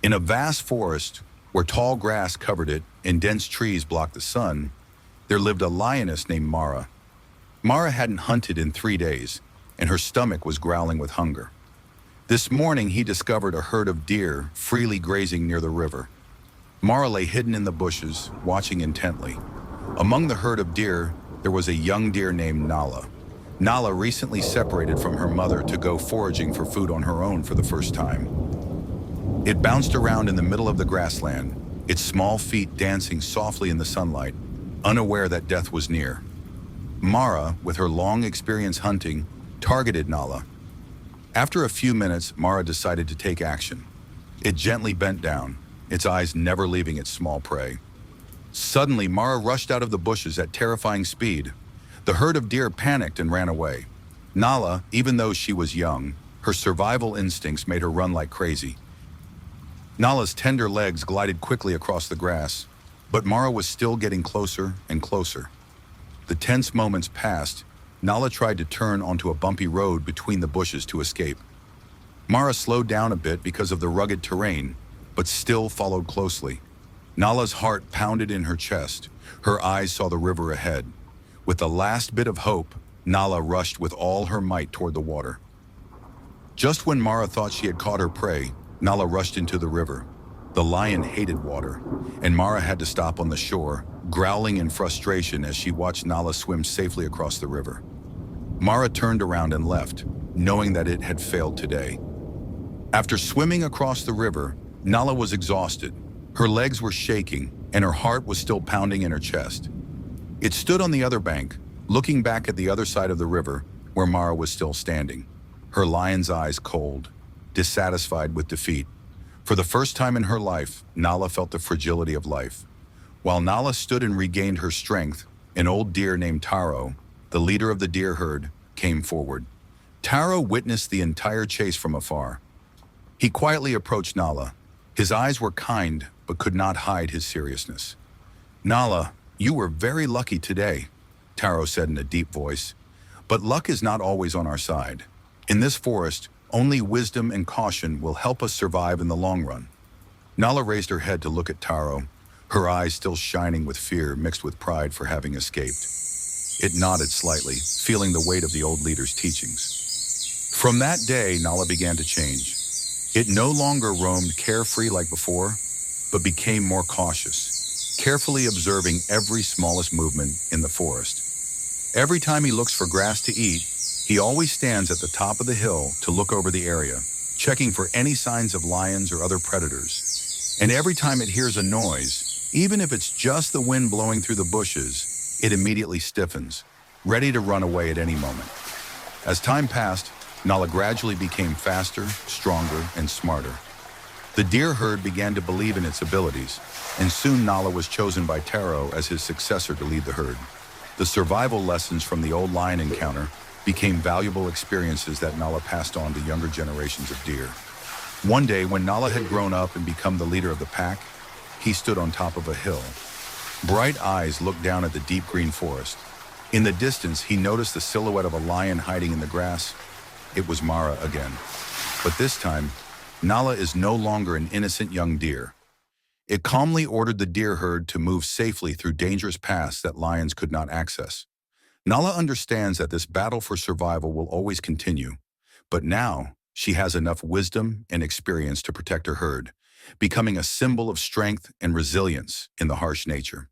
In a vast forest, where tall grass covered it and dense trees blocked the sun, there lived a lioness named Mara. Mara hadn't hunted in 3 days, and her stomach was growling with hunger. This morning, he discovered a herd of deer freely grazing near the river. Mara lay hidden in the bushes, watching intently. Among the herd of deer, there was a young deer named Nala. Nala recently separated from her mother to go foraging for food on her own for the first time. It bounced around in the middle of the grassland, its small feet dancing softly in the sunlight, unaware that death was near. Mara, with her long experience hunting, targeted Nala. After a few minutes, Mara decided to take action. It gently bent down, its eyes never leaving its small prey. Suddenly, Mara rushed out of the bushes at terrifying speed. The herd of deer panicked and ran away. Nala, even though she was young, her survival instincts made her run like crazy. Nala's tender legs glided quickly across the grass, but Mara was still getting closer and closer. The tense moments passed. Nala tried to turn onto a bumpy road between the bushes to escape. Mara slowed down a bit because of the rugged terrain, but still followed closely. Nala's heart pounded in her chest. Her eyes saw the river ahead. With the last bit of hope, Nala rushed with all her might toward the water. Just when Mara thought she had caught her prey, Nala rushed into the river. The lion hated water, and Mara had to stop on the shore, growling in frustration as she watched Nala swim safely across the river. Mara turned around and left, knowing that it had failed today. After swimming across the river, Nala was exhausted. Her legs were shaking, and her heart was still pounding in her chest. It stood on the other bank, looking back at the other side of the river, where Mara was still standing, her lion's eyes cold, dissatisfied with defeat. For the first time in her life, Nala felt the fragility of life. While Nala stood and regained her strength, an old deer named Taro, the leader of the deer herd, came forward. Taro witnessed the entire chase from afar. He quietly approached Nala. His eyes were kind, but could not hide his seriousness. "Nala, you were very lucky today," Taro said in a deep voice. "But luck is not always on our side. In this forest, only wisdom and caution will help us survive in the long run." Nala raised her head to look at Taro, her eyes still shining with fear mixed with pride for having escaped. It nodded slightly, feeling the weight of the old leader's teachings. From that day, Nala began to change. It no longer roamed carefree like before, but became more cautious, carefully observing every smallest movement in the forest. Every time he looks for grass to eat, he always stands at the top of the hill to look over the area, checking for any signs of lions or other predators. And every time it hears a noise, even if it's just the wind blowing through the bushes, it immediately stiffens, ready to run away at any moment. As time passed, Nala gradually became faster, stronger, and smarter. The deer herd began to believe in its abilities, and soon Nala was chosen by Taro as his successor to lead the herd. The survival lessons from the old lion encounter became valuable experiences that Nala passed on to younger generations of deer. One day, when Nala had grown up and become the leader of the pack, he stood on top of a hill. Bright eyes looked down at the deep green forest. In the distance, he noticed the silhouette of a lion hiding in the grass. It was Mara again. But this time, Nala is no longer an innocent young deer. It calmly ordered the deer herd to move safely through dangerous paths that lions could not access. Nala understands that this battle for survival will always continue, but now she has enough wisdom and experience to protect her herd, becoming a symbol of strength and resilience in the harsh nature.